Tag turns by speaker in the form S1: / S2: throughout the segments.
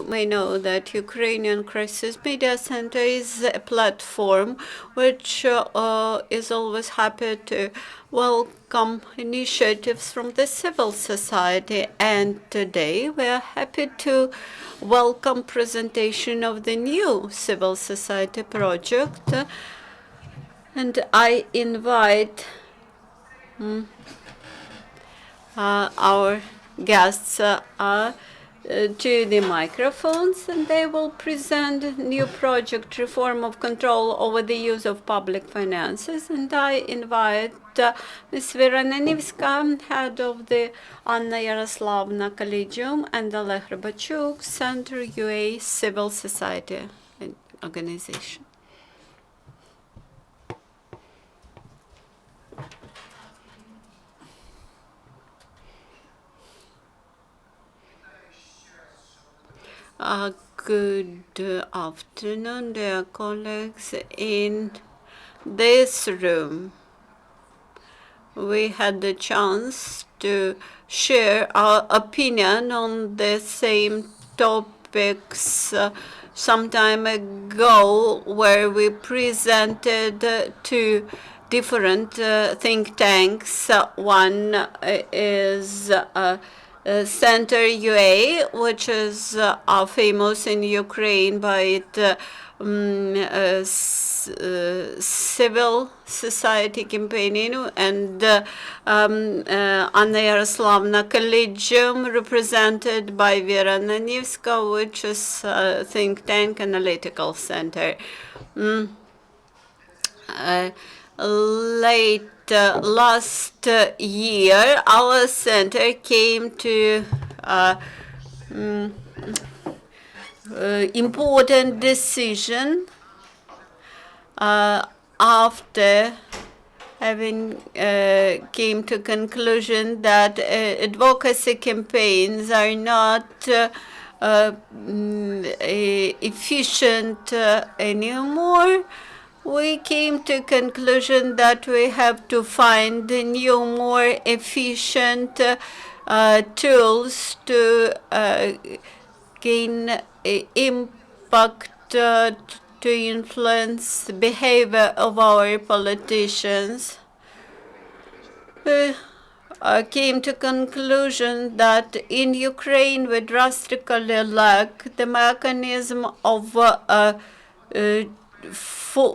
S1: you may know that Ukrainian Crisis Media Center is a platform which is always happy to welcome initiatives from the civil society. And today we are happy to welcome presentation of the new civil society project. And I invite our guests to the microphones, and they will present new project reform of control over the use of public finances. And I invite Ms. Vera Nanivska, head of the Anna Yaroslavna Collegium, and Oleh Rybachuk, Centre UA Civil Society Organization. Good afternoon, dear colleagues. In this room, we had the chance to share our opinion on the same topics some time ago, where we presented two different think tanks. One is Centre UA, which is famous in Ukraine by its civil society campaigning, and Anna Yaroslavna Collegium, represented by Vera Nanivska, which is a think tank analytical center. Last year, our center came to important decision after having came to conclusion that advocacy campaigns are not efficient anymore. We came to conclusion that we have to find new, more efficient tools to gain impact, to influence the behavior of our politicians. We came to conclusion that in Ukraine we drastically lack the mechanism of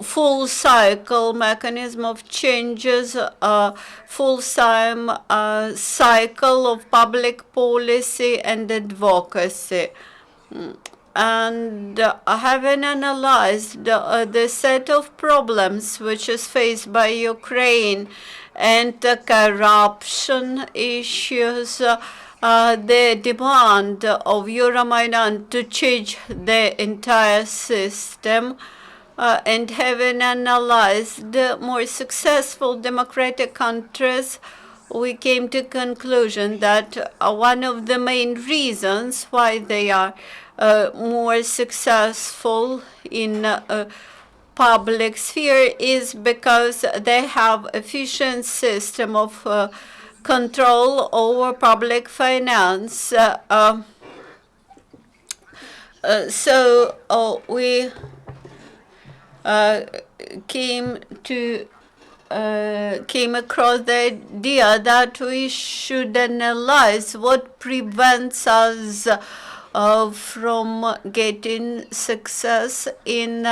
S1: full cycle mechanism of changes, full cycle of public policy and advocacy. And having analyzed the set of problems which is faced by Ukraine and the corruption issues, the demand of Euromaidan to change the entire system, and having analyzed more successful democratic countries, we came to conclusion that one of the main reasons why they are more successful in public sphere is because they have efficient system of control over public finance. We came across the idea that we should analyze what prevents us from getting success in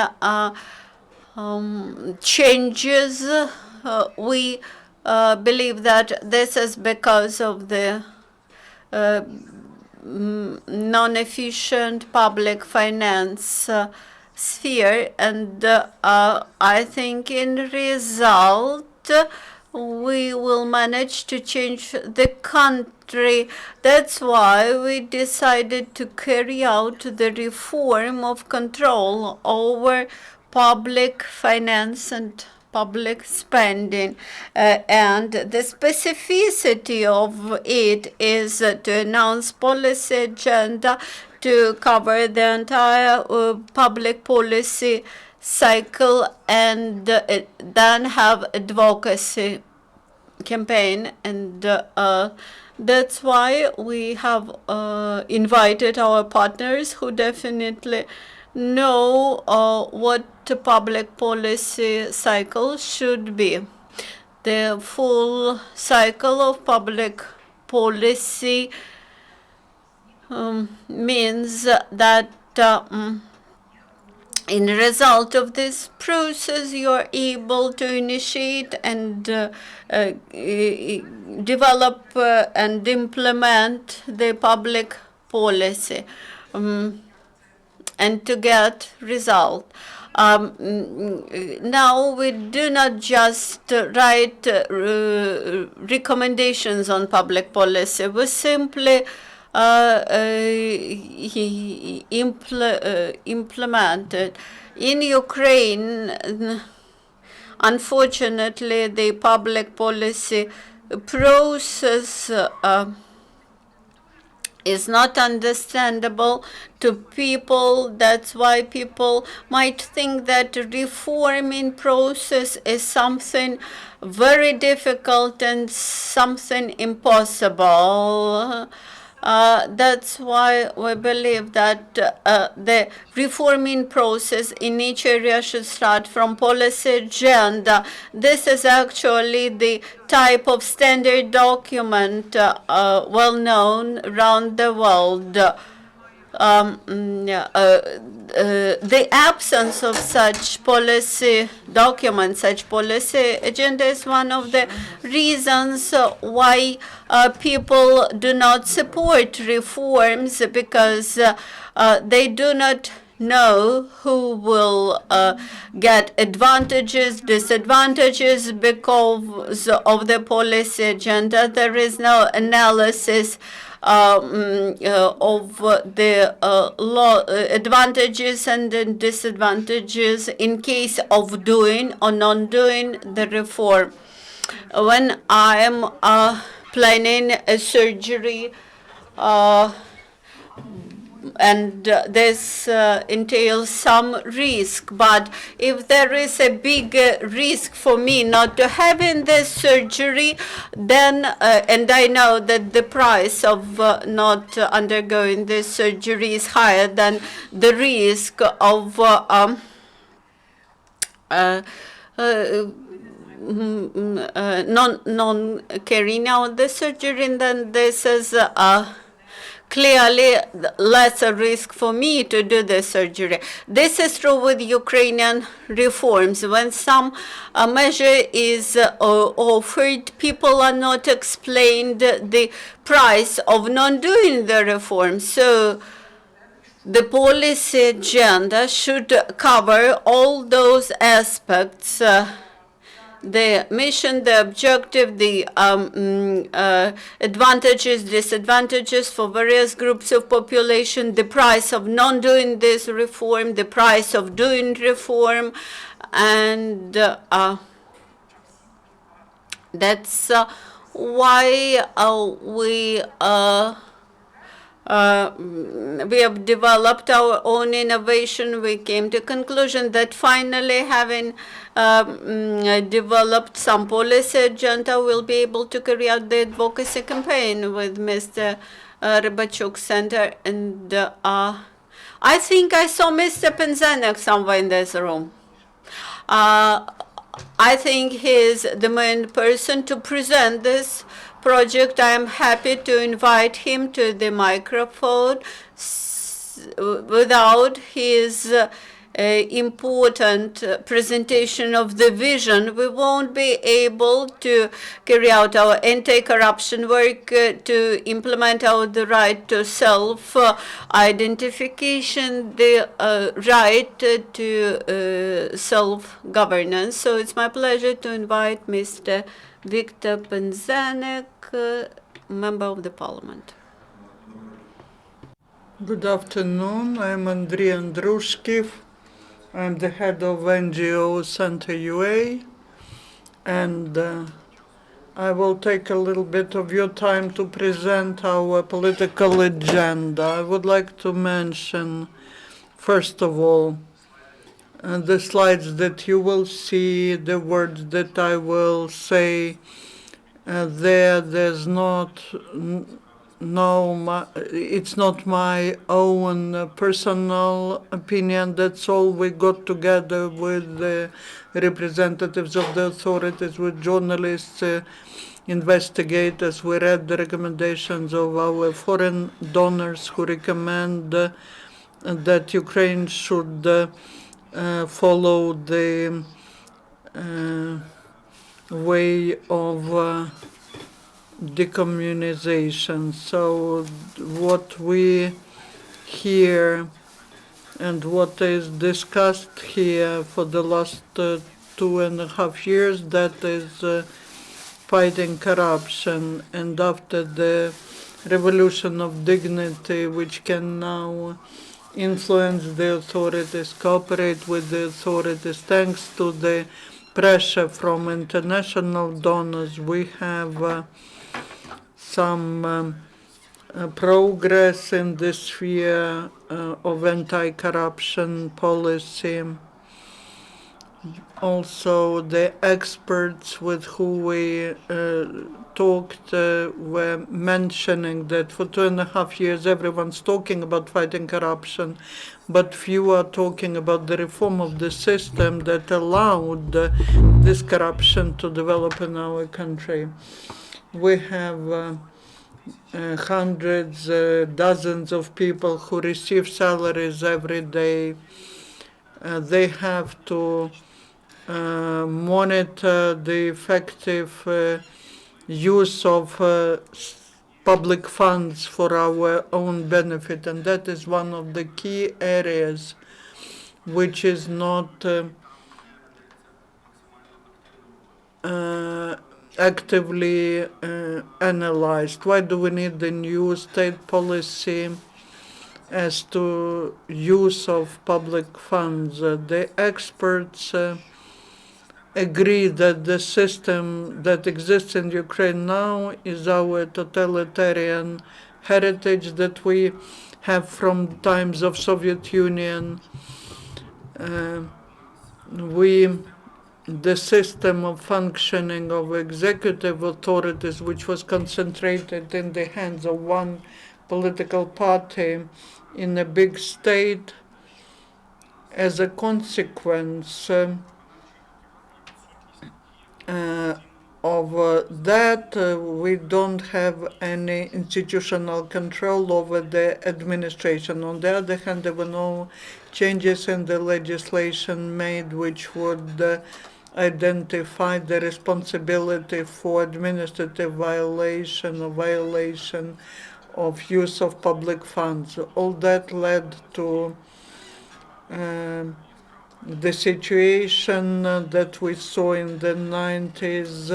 S1: changes. We believe that this is because of the non-efficient public finance sphere, and I think in result we will manage to change the country. That's why we decided to carry out the reform of control over public finance and public spending, and the specificity of it is to announce policy agenda to cover the entire public policy cycle, and then have advocacy campaign, and that's why we have invited our partners who definitely know what the public policy cycle should be. The full cycle of public policy means that in the result of this process, you are able to initiate and develop and implement the public policy and to get result. Now we do not just write recommendations on public policy. We simply implemented. In Ukraine, unfortunately, the public policy process is not understandable to people. That's why people might think that reforming process is something very difficult and something impossible. That's why we believe that the reforming process in each area should start from policy agenda. This is actually the type of standard document well known around the world. The absence of such policy documents, such policy agenda is one of the reasons why people do not support reforms, because they do not know who will get advantages, disadvantages because of the policy agenda. There is no analysis of the advantages and disadvantages in case of doing or non-doing the reform. When I am planning a surgery, and this entails some risk, but if there is a big risk for me not to having this surgery, then and I know that the price of not undergoing this surgery is higher than the risk of non carrying out the surgery, and then this is clearly lesser risk for me to do the surgery. This is true with Ukrainian reforms. When some measure is offered, people are not explained the price of not doing the reform. So the policy agenda should cover all those aspects. The mission, the objective, the advantages, disadvantages for various groups of population, the price of not doing this reform, the price of doing reform, and that's why we have developed our own innovation. We came to conclusion that finally, having developed some policy agenda, we'll be able to carry out the advocacy campaign with Mr. Rybachuk Center. And I think I saw Mr. Pynzenyk somewhere in this room. I think he's the main person to present this project. I am happy to invite him to the microphone. Without his important presentation of the vision, we won't be able to carry out our anti-corruption work, to implement the right to self-identification, the right to self-governance. So it's my pleasure to invite Mr. Viktor Pynzenyk, Member of the Parliament.
S2: Good afternoon. I'm Andriy Andrushkiv. I'm the head of NGO Centre UA, and I will take a little bit of your time to present our political agenda. I would like to mention, first of all, the slides that you will see, the words that I will say, There's not it's not my own personal opinion. That's all. We got together with the representatives of the authorities, with journalists, investigators. We read the recommendations of our foreign donors who recommend that Ukraine should follow the way of decommunization. So what we hear and what is discussed here for the last 2.5 years, that is fighting corruption. And after the revolution of dignity, which can now influence the authorities, cooperate with the authorities, thanks to the pressure from international donors, we have some progress in the sphere of anti-corruption policy. Also, the experts with who we talked were mentioning that for 2.5 years everyone's talking about fighting corruption, but few are talking about the reform of the system that allowed this corruption to develop in our country. We have hundreds, dozens of people who receive salaries every day. They have to monitor the effective use of public funds for our own benefit, and that is one of the key areas which is not actively analyzed. Why do we need the new state policy as to use of public funds? The experts agree that the system that exists in Ukraine now is our totalitarian heritage that we have from times of Soviet Union. The system of functioning of executive authorities, which was concentrated in the hands of one political party in a big state, as a consequence of that, we don't have any institutional control over the administration. On the other hand, there were no changes in the legislation made which would identify the responsibility for administrative violation or violation of use of public funds. All that led to the situation that we saw in the 90s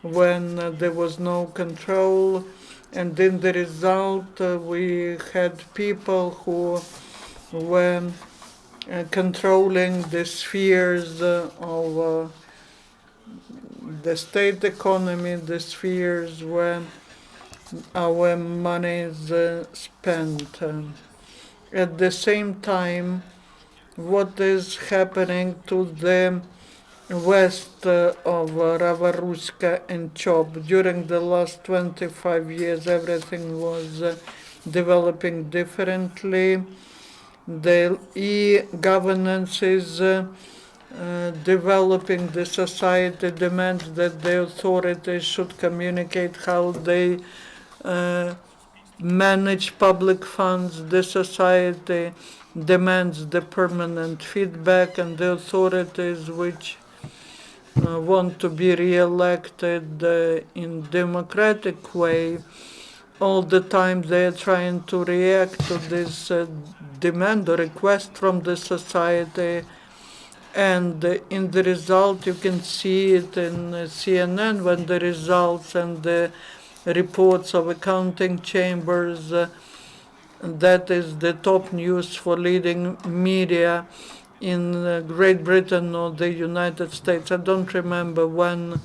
S2: when there was no control, and in the result we had people who were controlling the spheres of the state economy, the spheres where our money is spent. At the same time, what is happening to the west of Ravaruska and Chop? During the last 25 years, everything was developing differently. The e-governance is developing. The society demands that the authorities should communicate how they manage public funds. The society demands the permanent feedback, and the authorities which want to be re-elected in democratic way, all the time they are trying to react to this demand or request from the society, and in the result you can see it in CNN when the results and the reports of accounting chambers, that is the top news for leading media in Great Britain or the United States. I don't remember when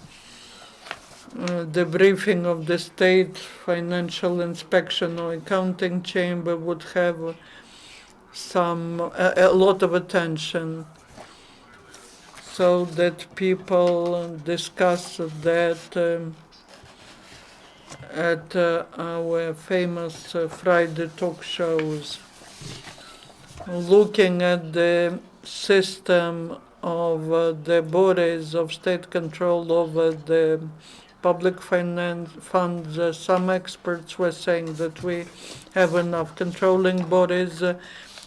S2: the briefing of the state financial inspection or accounting chamber would have a lot of attention, so that people discuss that at our famous Friday talk shows, looking at the system of the bodies of state control over the public finance funds. Some experts were saying that we have enough controlling bodies.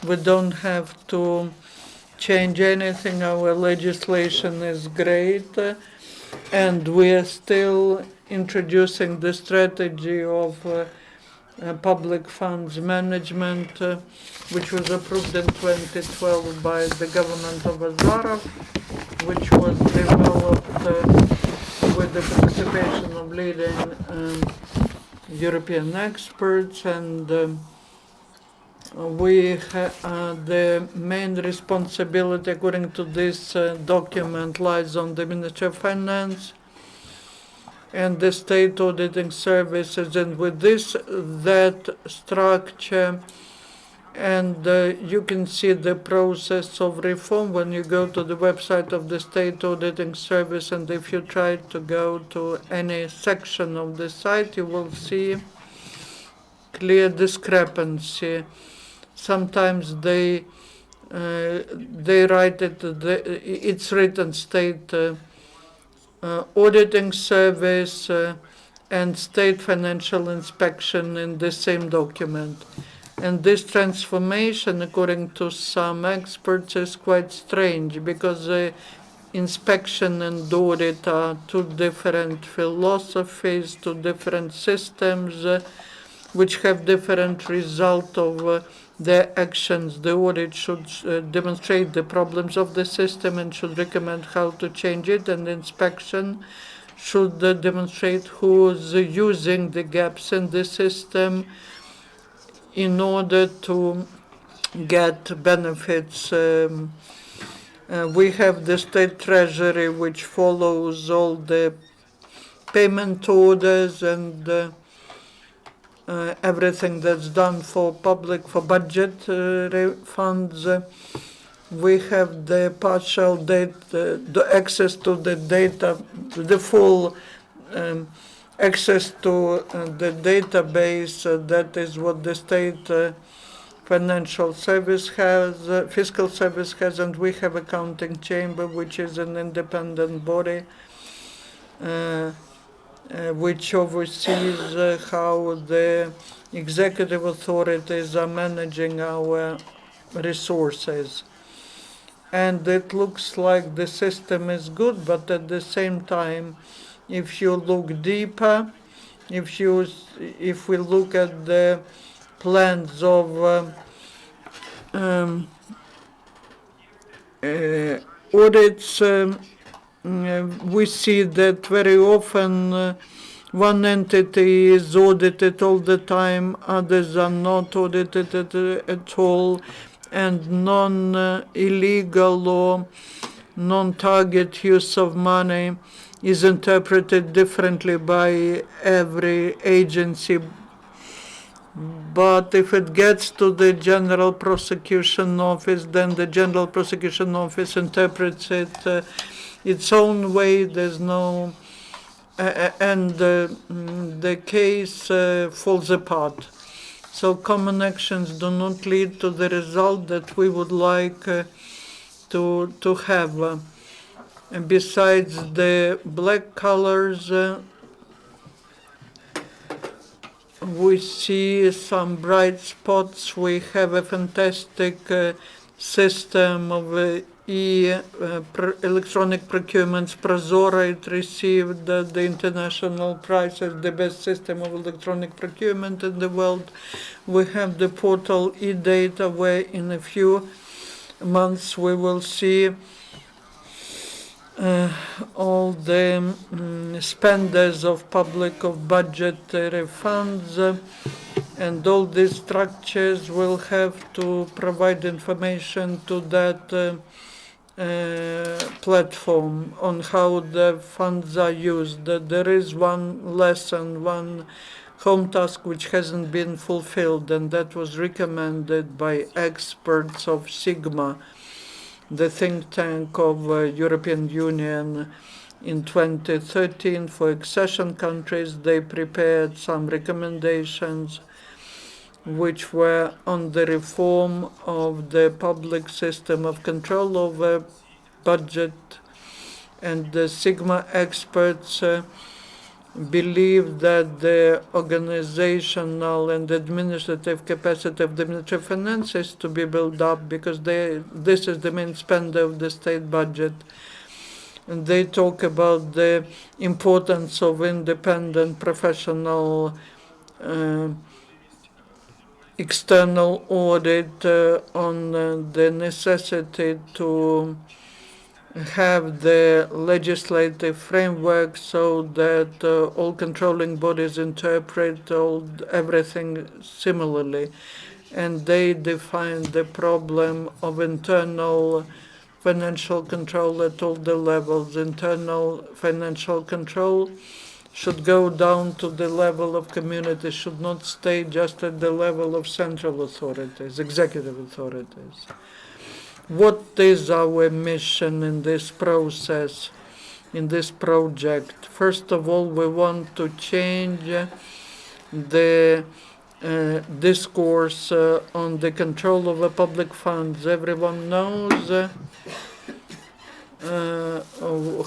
S2: We don't have to change anything. Our legislation is great. And we are still introducing the strategy of public funds management, which was approved in 2012 by the government of Azarov, which was developed with the participation of leading European experts, and the main responsibility, according to this document, lies on the Ministry of Finance and the state auditing services. And with that structure, and you can see the process of reform when you go to the website of the state auditing service, and if you try to go to any section of the site, you will see clear discrepancy. Sometimes they write it, it's written state auditing service and state financial inspection in the same document. And this transformation, according to some experts, is quite strange, because inspection and audit are two different philosophies, two different systems, which have different result of their actions. The audit should demonstrate the problems of the system and should recommend how to change it, and inspection should demonstrate who's using the gaps in the system in order to get benefits. We have the state treasury, which follows all the payment orders and everything that's done for budget funds. We have the partial data, the access to the data, the full access to the database. That is what the state financial service has, fiscal service has, and we have accounting chamber, which is an independent body which oversees how the executive authorities are managing our resources. And it looks like the system is good, but at the same time, if you look deeper, if we look at the plans of audits, we see that very often one entity is audited all the time, others are not audited at all, and non-illegal or non-target use of money is interpreted differently by every agency. But if it gets to the General Prosecution Office, then the General Prosecution Office interprets it its own way. There's no, and the case falls apart. So common actions do not lead to the result that we would like to have. And besides the black colors, we see some bright spots. We have a fantastic system of electronic procurements. Prozora, it received the international prize as the best system of electronic procurement in the world. We have the portal e-data, where in a few months we will see all the spenders of budgetary funds, and all these structures will have to provide information to that platform on how the funds are used. There is one lesson, one home task which hasn't been fulfilled, and that was recommended by experts of Sigma, the think tank of European Union in 2013 for accession countries. They prepared some recommendations which were on the reform of the public system of control over budget, and the Sigma experts believe that the organizational and administrative capacity of the Ministry of Finance is to be built up because this is the main spender of the state budget. And they talk about the importance of independent professional external audit, on the necessity to have the legislative framework so that all controlling bodies interpret everything similarly. And they define the problem of internal financial control at all the levels. Internal financial control should go down to the level of community, should not stay just at the level of central authorities, executive authorities. What is our mission in this process, in this project? First of all, we want to change the discourse on the control over public funds. Everyone knows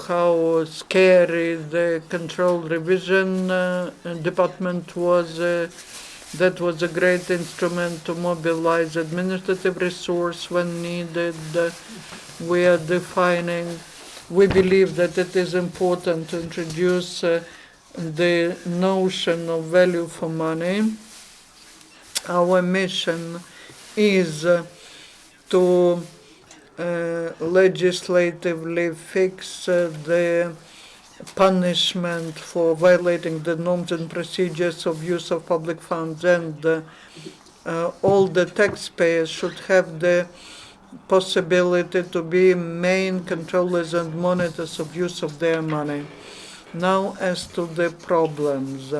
S2: how scary the control revision department was. That was a great instrument to mobilize administrative resource when needed. We are defining, we believe that it is important to introduce the notion of value for money. Our mission is to legislatively fix the punishment for violating the norms and procedures of use of public funds, and all the taxpayers should have the possibility to be main controllers and monitors of use of their money. Now, as to the problems,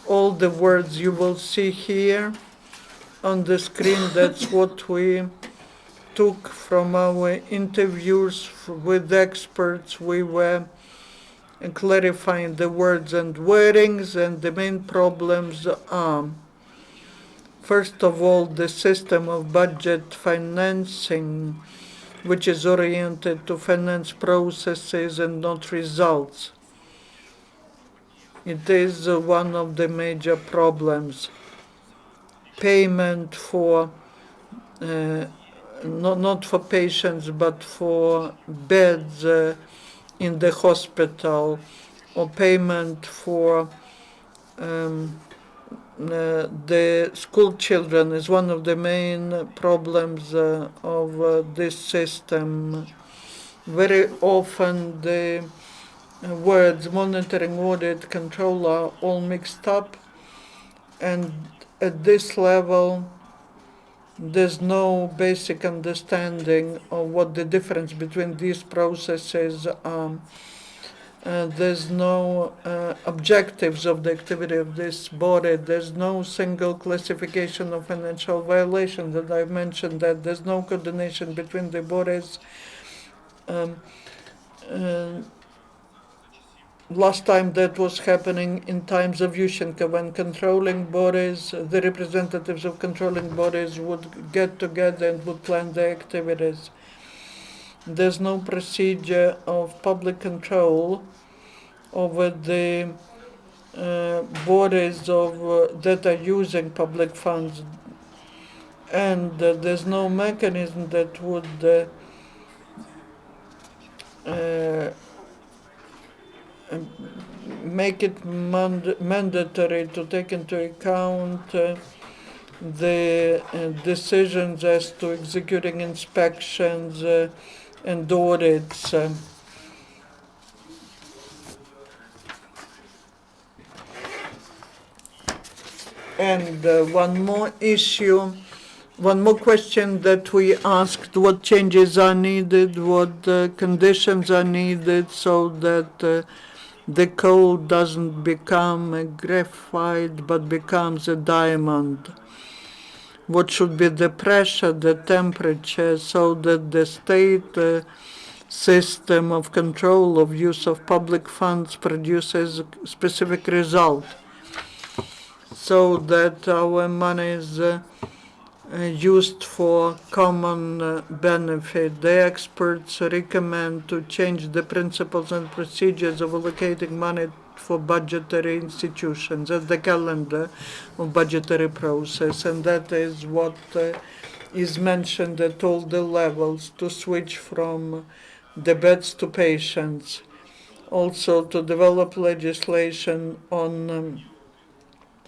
S2: all the words you will see here on the screen, that's what we took from our interviews with experts. We were clarifying the words and wordings, and the main problems are, first of all, the system of budget financing, which is oriented to finance processes and not results. It is one of the major problems. Payment for not for patients, but for beds in the hospital, or payment for the school children is one of the main problems of this system. Very often the words monitoring, audit, control are all mixed up, and at this level there's no basic understanding of what the difference between these processes are. There's no objectives of the activity of this body. There's no single classification of financial violations, that I've mentioned that there's no coordination between the bodies. Last time that was happening in times of Yushchenko, when controlling bodies, the representatives of controlling bodies would get together and would plan their activities. There's no procedure of public control over the bodies that are using public funds, and there's no mechanism that would make it mandatory to take into account the decisions as to executing inspections and audits. And one more issue, one more question that we asked: what changes are needed, what conditions are needed so that the coal doesn't become a graphite but becomes a diamond? What should be the pressure, the temperature, so that the state system of control of use of public funds produces a specific result, so that our money is used for common benefit. The experts recommend to change the principles and procedures of allocating money for budgetary institutions as the calendar of budgetary process, and that is what is mentioned at all the levels, to switch from debates to patience. Also to develop legislation on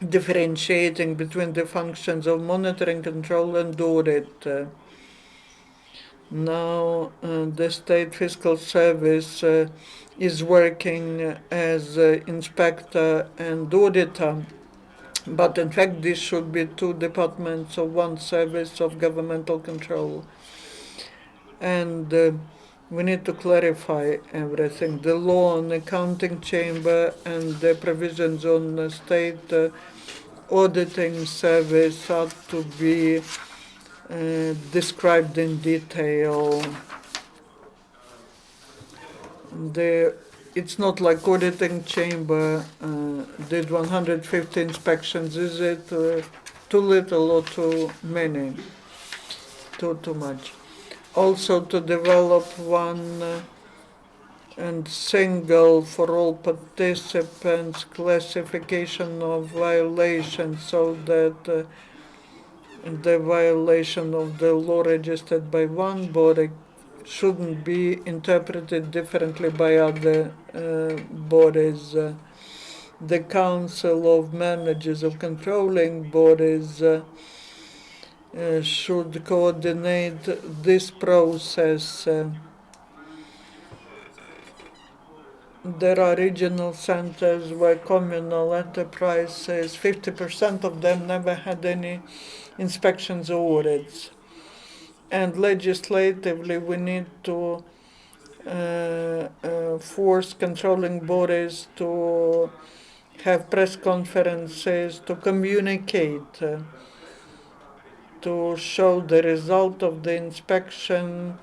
S2: differentiating between the functions of monitoring, control, and audit. Now, the State Fiscal Service is working as inspector and auditor, but in fact, this should be two departments of one service of governmental control. And we need to clarify everything. The law on accounting chamber and the provisions on the state auditing service are to be described in detail. It's not like auditing chamber did 150 inspections. Is it too little or too many? Too much. Also to develop one and single for all participants classification of violations, so that the violation of the law registered by one body shouldn't be interpreted differently by other bodies. The Council of Managers of Controlling Bodies should coordinate this process. There are regional centers where communal enterprises, 50% of them never had any inspections or audits. And legislatively, we need to force controlling bodies to have press conferences, to communicate, to show the result of the inspection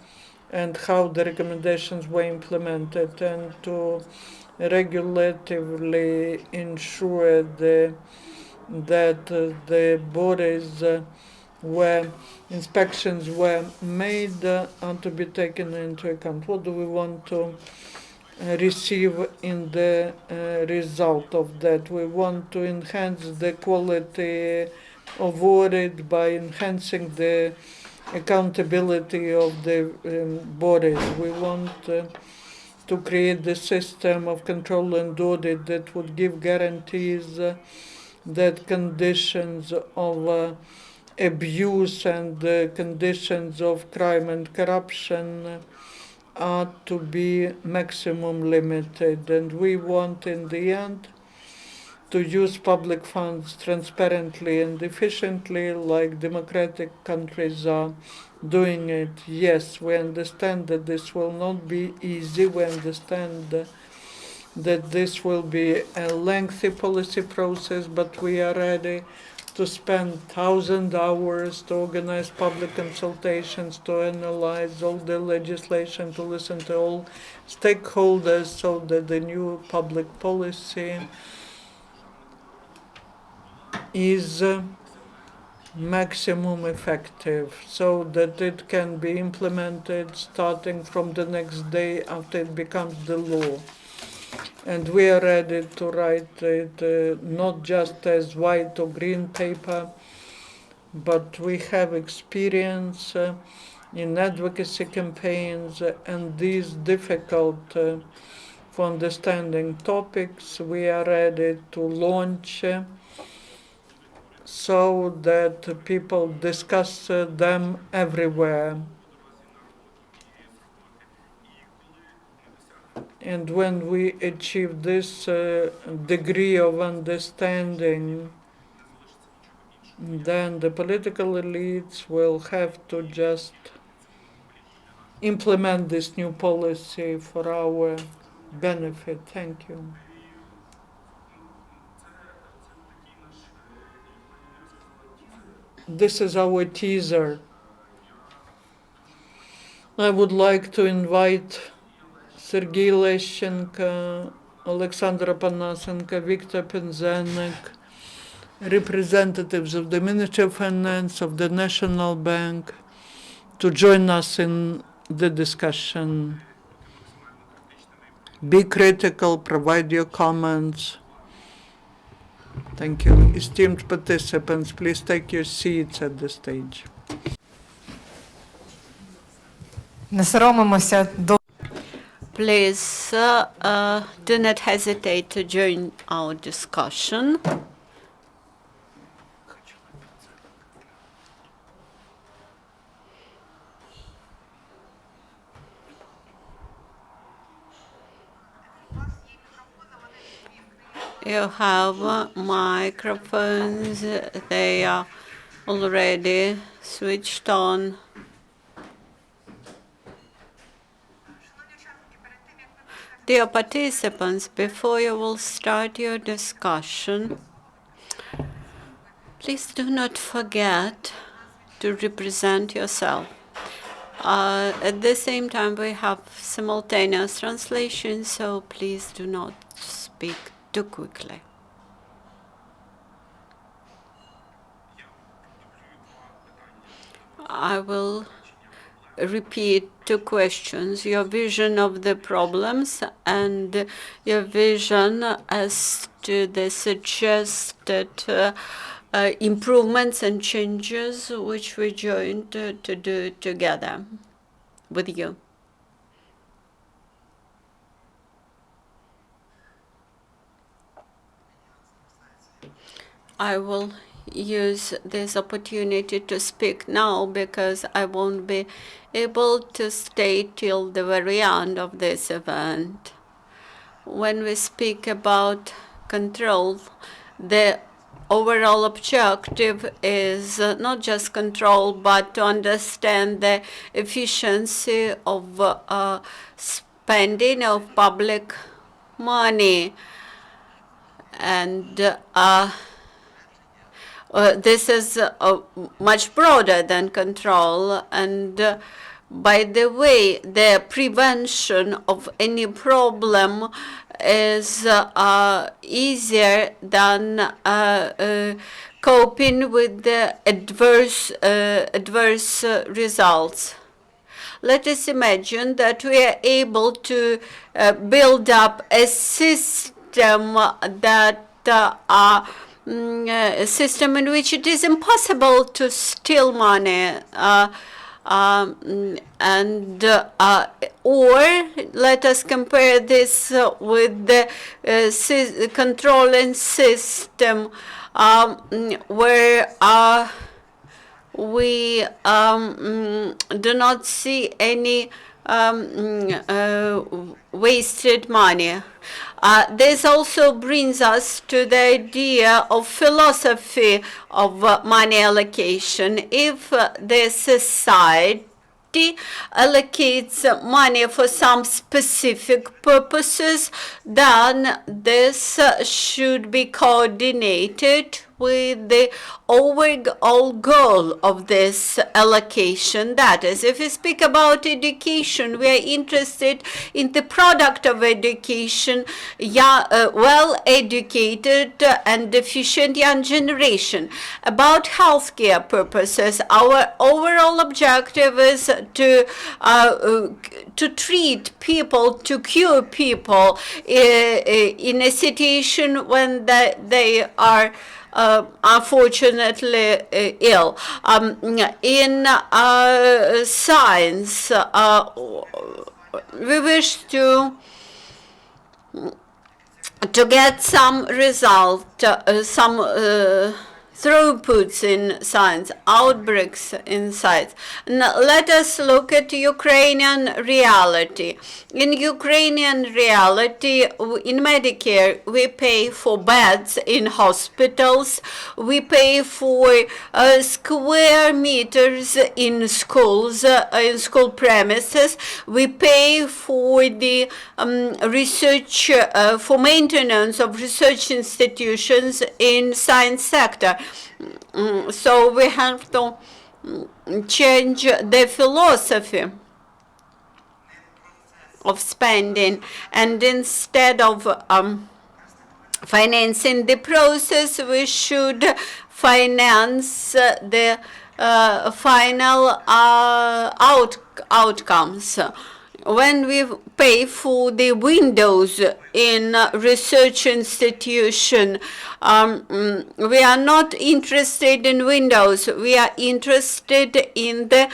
S2: and how the recommendations were implemented, and to regulatively ensure that the bodies where inspections were made are to be taken into account. What do we want to receive in the result of that? We want to enhance the quality of audit by enhancing the accountability of the bodies. We want to create the system of control and audit that would give guarantees that conditions of abuse and conditions of crime and corruption are to be maximum limited. And we want, in the end, to use public funds transparently and efficiently, like democratic countries are doing it. Yes, we understand that this will not be easy. We understand that this will be a lengthy policy process, but we are ready to spend 1,000 hours to organize public consultations, to analyze all the legislation, to listen to all stakeholders, so that the new public policy is maximum effective, so that it can be implemented starting from the next day after it becomes the law. And we are ready to write it not just as white or green paper, but we have experience in advocacy campaigns and these difficult for understanding topics. We are ready to launch so that people discuss them everywhere. And when we achieve this degree of understanding, then the political elites will have to just implement this new policy for our benefit. Thank you. This is our teaser. I would like to invite Serhiy Leshchenko, Oleksandr Opanasenko, Viktor, Pynzenyk, representatives of the Ministry of Finance, of the National Bank, to join us in the discussion. Be critical, provide your comments. Thank you. Esteemed participants, please take your seats at the stage.
S3: Не соромимося до
S1: Please do not hesitate to join our discussion. You have microphones, they are already switched on. Dear participants, before you will start your discussion, please do not forget to represent yourself. At the same time, we have simultaneous translation, so please do not speak too quickly. I will repeat two questions: your vision of the problems and your vision as to the suggested improvements and changes which we joined to do together with you. I will use this opportunity to speak now because I won't be able to stay till the very end of this event. When we speak about control, the overall objective is not just control, but to understand the efficiency of spending of public money. And this is much broader than control. And by the way, the prevention of any problem is easier than coping with the adverse results. Let us imagine that we are able to build up a system that a system in which it is impossible to steal money, or let us compare this with the controlling system where we do not see any wasted money. This also brings us to the idea of philosophy of money allocation. If the society allocates money for some specific purposes, then this should be coordinated with the overall goal of this allocation. That is, if we speak about education, we are interested in the product of education, well-educated and efficient young generation. About healthcare purposes, our overall objective is to treat people, to cure people in a situation when they are unfortunately ill. In science, we wish to get some result, some throughputs in science, outbreaks in science. Now, let us look at Ukrainian reality. In Ukrainian reality, in Medicare, we pay for beds in hospitals, we pay for square meters in schools, in school premises, we pay for the research, for maintenance of research institutions in science sector. So we have to change the philosophy. of spending, and instead of financing the process, we should finance the final outcomes. When we pay for the windows in research institution, we are not interested in windows. We are interested in the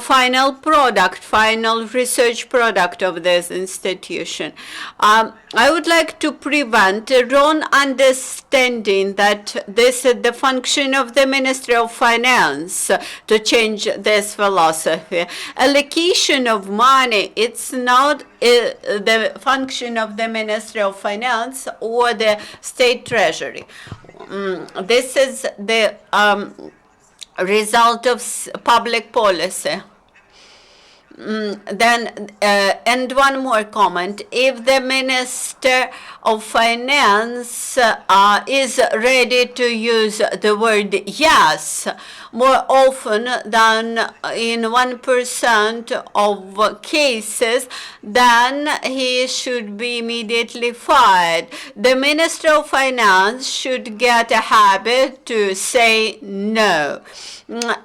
S1: final product, final research product of this institution. I would like to prevent a wrong understanding that this is the function of the Ministry of Finance to change this philosophy. Allocation of money, it's not the function of the Ministry of Finance or the State Treasury. This is the result of public policy. And one more comment. If the Minister of Finance is ready to use the word yes more often than in 1% of cases, then he should be immediately fired. The Minister of Finance should get a habit to say no.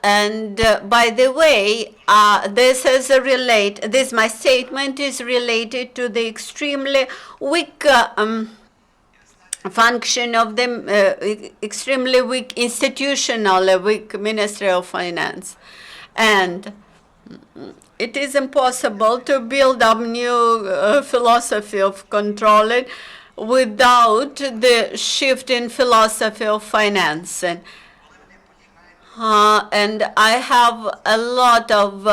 S1: And by the way, my statement is related to the extremely weak function of the extremely weak, institutionally weak Ministry of Finance. And it is impossible to build up new philosophy of controlling without the shift in philosophy of financing. And I have a lot of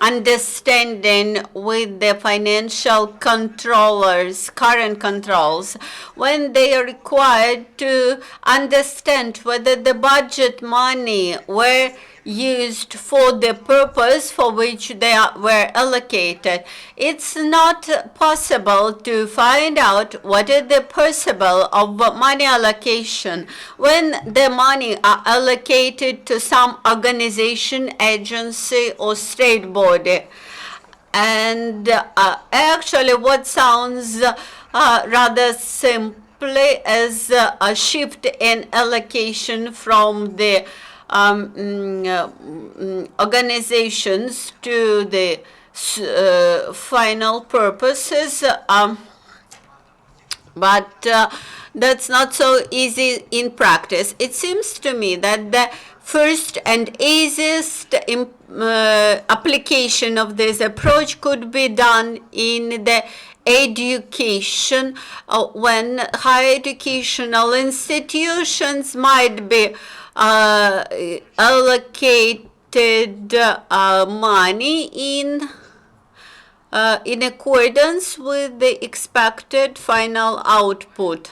S1: understanding with the financial controllers, current controls, when they are required to understand whether the budget money were used for the purpose for which they were allocated. It's not possible to find out what is the possible of money allocation when the money are allocated to some organization, agency, or state body. And actually what sounds rather simply as a shift in allocation from the organizations to the final purposes, but that's not so easy in practice. It seems to me that the first and easiest application of this approach could be done in the education, when higher educational institutions might be allocated money in accordance with the expected final output.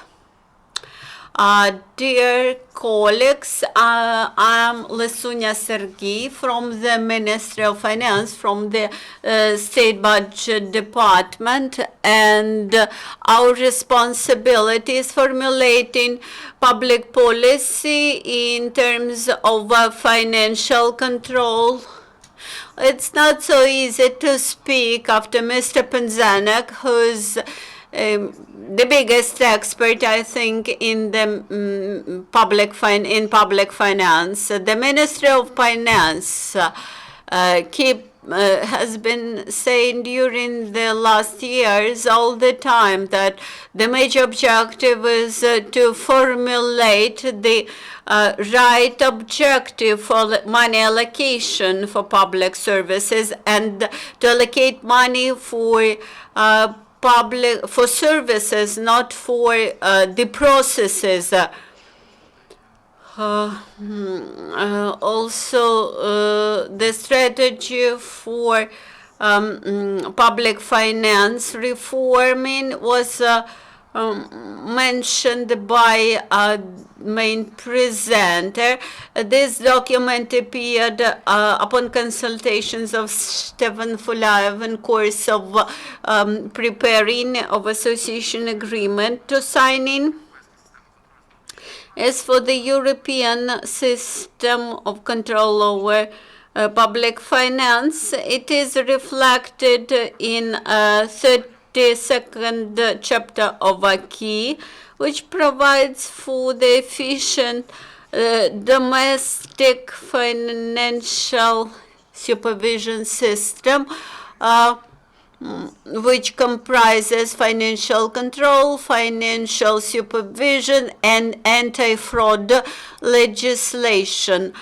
S1: Dear colleagues, I am Lysunya Serhiy from the Ministry of Finance, from the State Budget Department, and our responsibility is formulating public policy in terms of financial control. It's not so easy to speak after Mr. Pynzenyk, who's the biggest expert, I think, in the public finance. The Ministry of Finance has been saying during the last years all the time that the major objective is to formulate the right objective for money allocation for public services, and to allocate money for for services, not for the processes. Also, the strategy for public finance reforming was mentioned by a main presenter. This document appeared upon consultations of Stefan Fulaev in course of preparing of association agreement to signing. As for the European system of control over public finance. It is reflected in 32nd chapter of Acquis, which provides for the efficient domestic financial supervision system, which comprises financial control, financial supervision, and anti-fraud legislation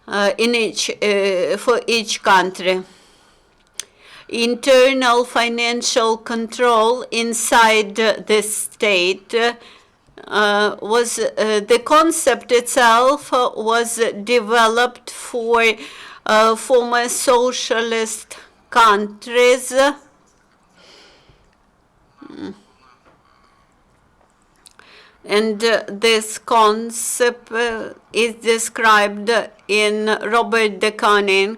S1: for each country. Internal financial control inside the state was the concept itself was developed for former socialist countries. And this concept is described in Robert de Koning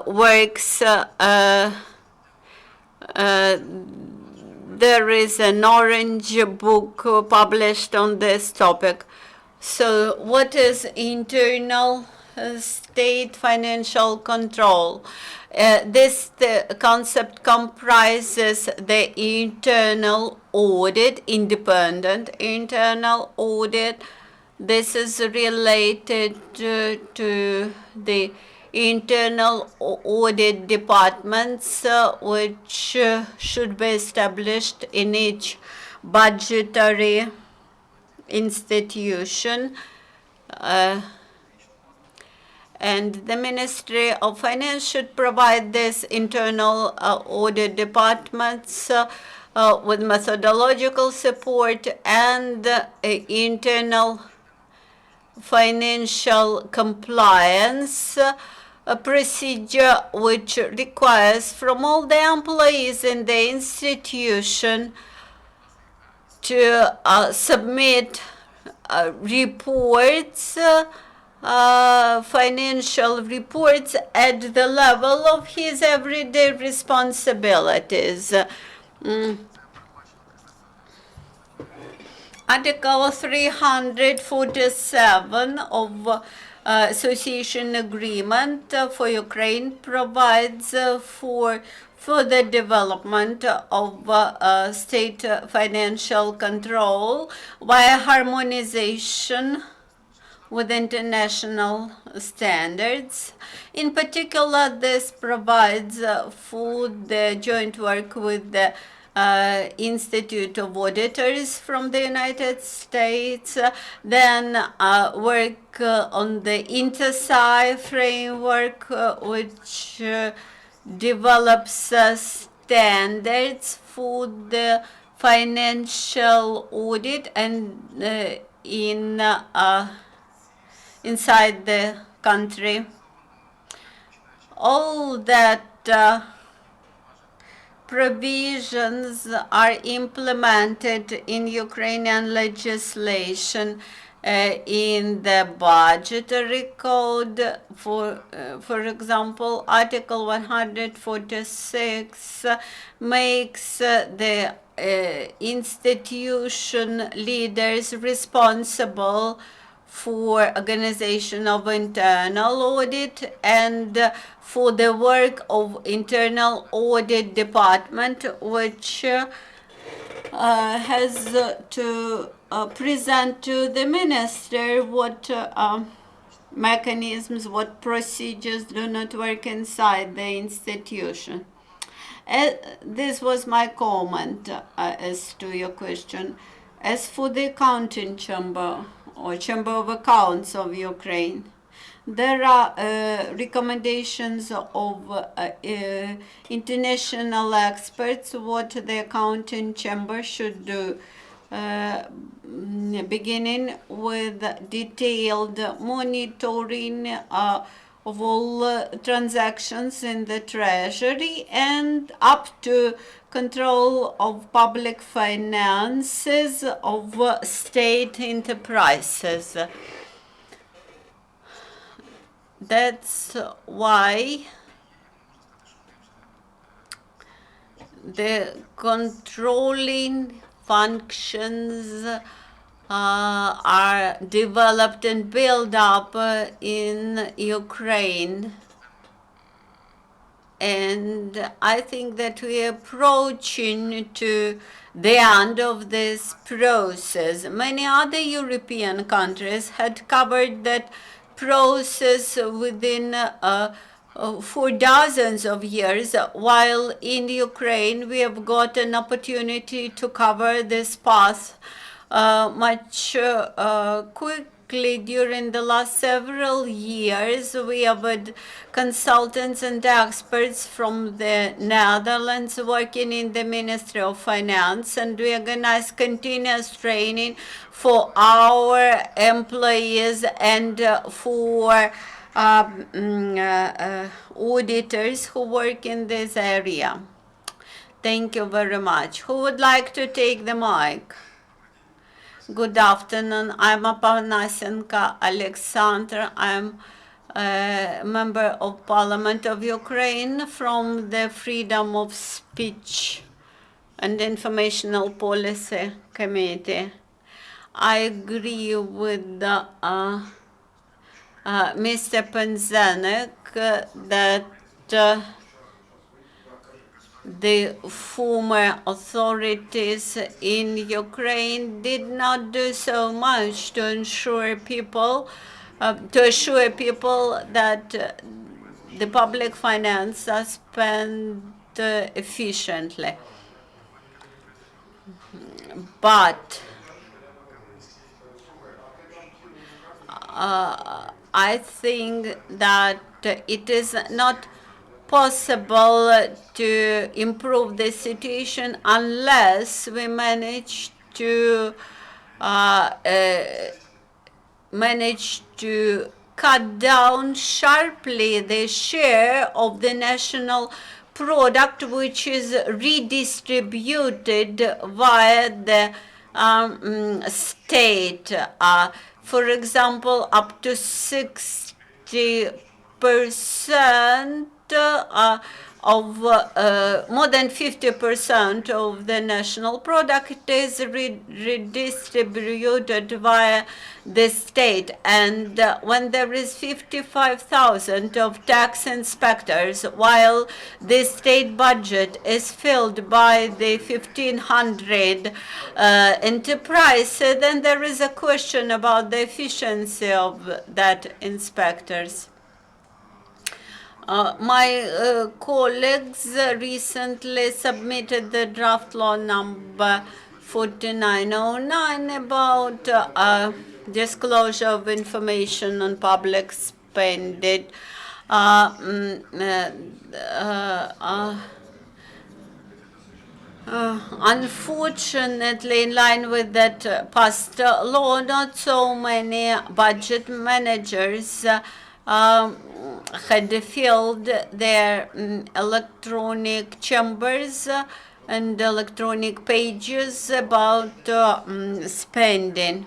S1: works. There is an orange book published on this topic. So what is internal state financial control? This concept comprises the internal audit, independent internal audit. This is related to the internal audit departments which should be established in each budgetary institution. And the Ministry of Finance should provide this internal audit departments with methodological support and internal financial compliance, a procedure which requires from all the employees in the institution to submit reports, financial reports at the level of his everyday responsibilities. Article 347 of Association Agreement for Ukraine provides for further development of state financial control via harmonization with international standards. In particular, this provides for the joint work with the Institute of Auditors from the United States, then work on the INTERSI framework, which develops standards for the financial audit and inside the country. All that provisions are implemented in Ukrainian legislation in the budgetary code. For example, Article 146 makes the institution leaders responsible for organization of internal audit and for the work of internal audit department, which has to present to the minister what mechanisms, what procedures do not work inside the institution. This was my comment as to your question. As for the accounting chamber, or Chamber of Accounts of Ukraine, there are recommendations of international experts what the accounting chamber should do, beginning with detailed monitoring of all transactions in the treasury and up to control of public finances of state enterprises. That's why the controlling functions are developed and built up in Ukraine. and I think that we are approaching to the end of this process. Many other European countries had covered that process within 4 dozens of years, while in Ukraine we have got an opportunity to cover this path much quickly. During the last several years, we have had consultants and experts from the Netherlands working in the Ministry of Finance, and we organize continuous training for our employees and for auditors who work in this area. Thank you very much. Who would like to take the mic? Good afternoon. I'm Opanasenko Oleksandr. I'm a member of Parliament of Ukraine from the Freedom of Speech and Informational Policy Committee. I agree with Mr. Pynzenyk that the former authorities in Ukraine did not do so much to assure people that the public finances are spent efficiently. But I think that it is not possible to improve the situation unless we manage to cut down sharply the share of the national product which is redistributed via the state. For example, up to 60% of more than 50% of the national product is redistributed via the state. And when there is 55,000 of tax inspectors, while the state budget is filled by the 1,500 enterprises, then there is a question about the efficiency of that inspectors. My colleagues recently submitted the draft law number 4909 about disclosure of information on public spending. Unfortunately, in line with that past law, not so many budget managers had filled their electronic chambers and electronic pages about spending.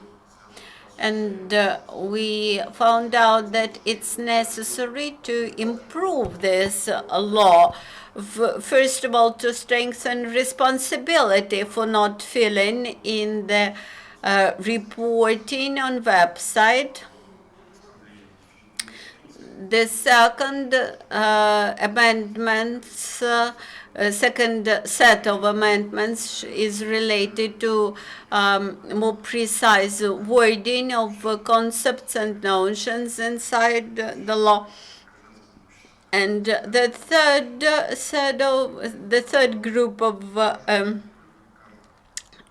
S1: And we found out that it's necessary to improve this law. First of all, to strengthen responsibility for not filling in the reporting on website. The second second set of amendments is related to more precise wording of concepts and notions inside the law. And the third group of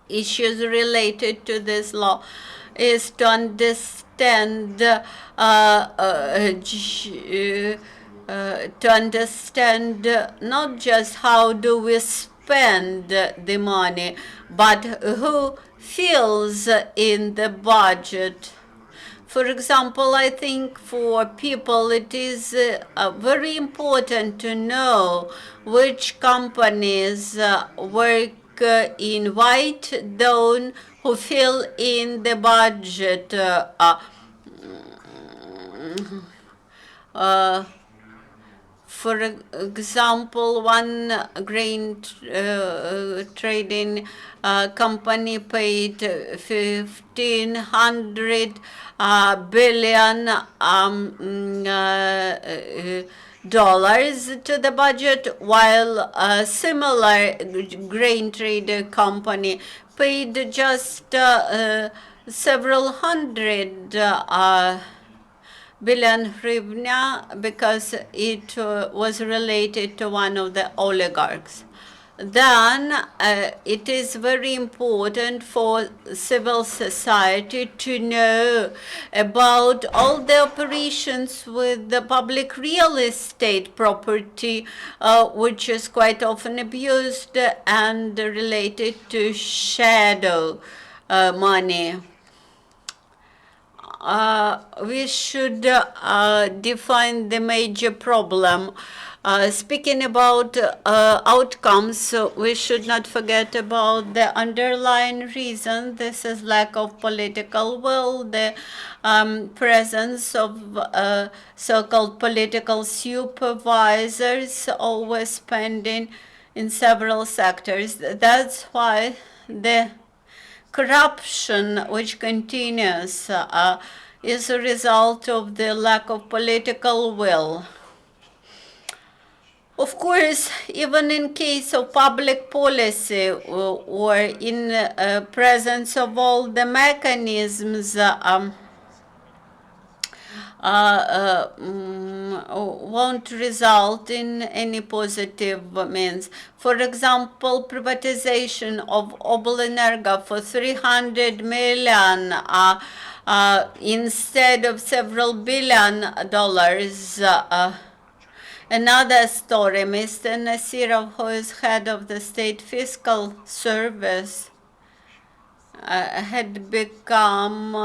S1: issues related to this law is to understand not just how do we spend the money, but who fills in the budget. For example, I think for people it is very important to know which companies work in white zone, who fill in the budget. For example, one grain trading company paid 1,500 billion to the budget, while a similar grain trader company paid just several hundred billion hryvnia because it was related to one of the oligarchs. Then it is very important for civil society to know about all the operations with the public real estate property, which is quite often abused and related to shadow money. We should define the major problem. Speaking about outcomes, we should not forget about the underlying reason. This is lack of political will, the presence of so-called political supervisors always spending in several sectors. That's why the corruption which continues is a result of the lack of political will. Of course, even in case of public policy or in presence of all the mechanisms won't result in any positive means. For example, privatization of Oblenergo for 300 million instead of several $billion. Another story, Mr. Nasirov, who is head of the State Fiscal Service, had become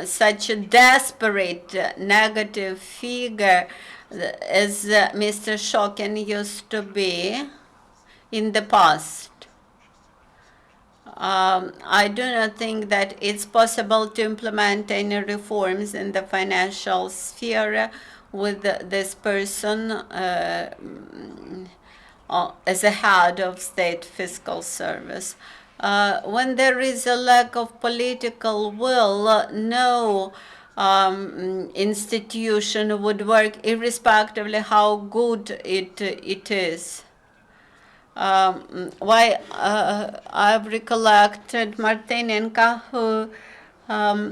S1: such a desperate negative figure as Mr. Shokin used to be in the past. I do not think that it's possible to implement any reforms in the financial sphere with this person as a head of State Fiscal Service. When there is a lack of political will, no institution would work, irrespectively how good it is. Why I've recollected Martinenko, who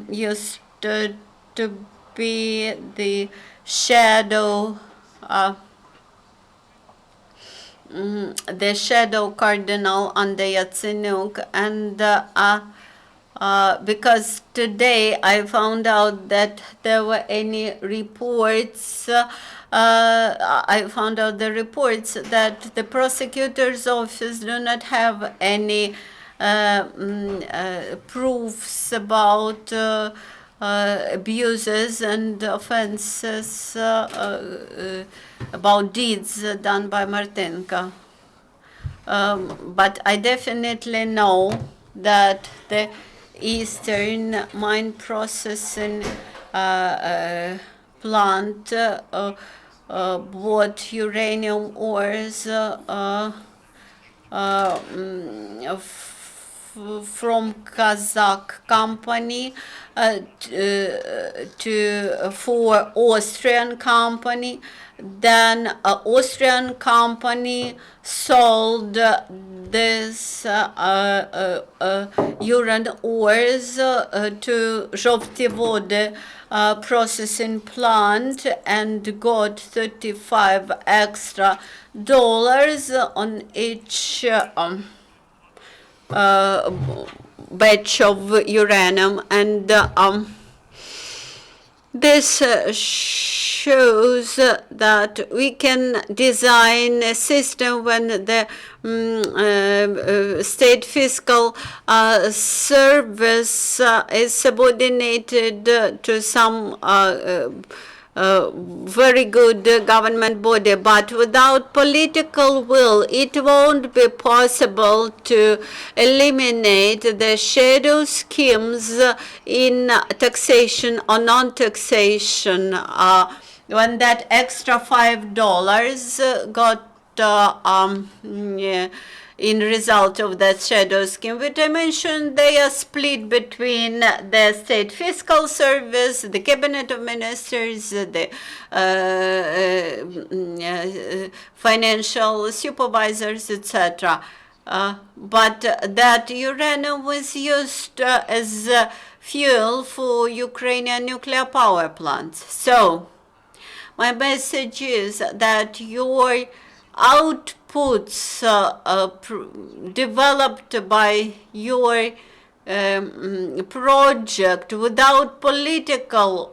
S1: used to be the shadow cardinal under Yatsenyuk, and because today I found out that there were any reports, I found out the reports that the prosecutor's office do not have any proofs about abuses and offenses about deeds done by Martenko. But I definitely know that the Eastern mine processing plant bought uranium ores from Kazakh company for Austrian company. Then Austrian company sold this urine ores to Zhovtivode processing plant and got $35 extra on each batch of uranium, and this shows that we can design a system when the state fiscal service is subordinated to some very good government body, but without political will, it won't be possible to eliminate the shadow schemes in taxation or non-taxation. When that extra $5 got in result of that shadow scheme, which I mentioned, they are split between the State Fiscal Service, the Cabinet of Ministers, the financial supervisors, etc. But that uranium was used as fuel for Ukrainian nuclear power plants. So my message is that your outputs developed by your project without political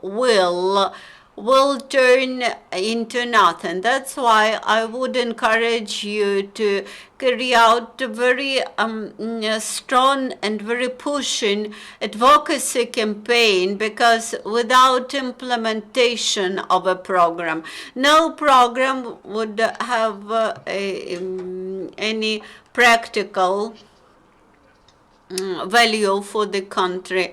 S1: will turn into nothing. That's why I would encourage you to carry out a very strong and very pushing advocacy campaign, because without implementation of a program, no program would have any practical value for the country.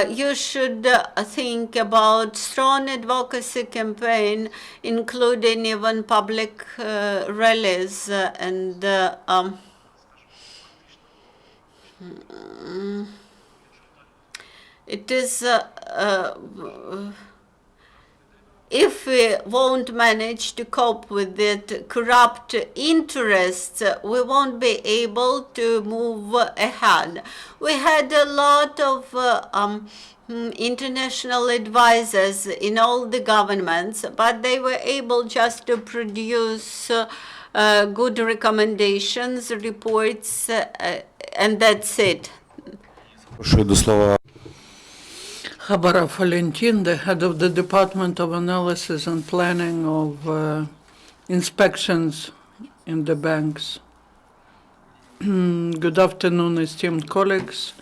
S1: You should think about strong advocacy campaign, including even public rallies and it is if we won't manage to cope with the corrupt interests, we won't be able to move ahead. We had a lot of international advisors in all the governments, but they were able just to produce good recommendations, reports, and that's it.
S2: Khabarov Valentin, the head of the Department of Analysis and Planning of Inspections in the banks. Good afternoon, esteemed colleagues.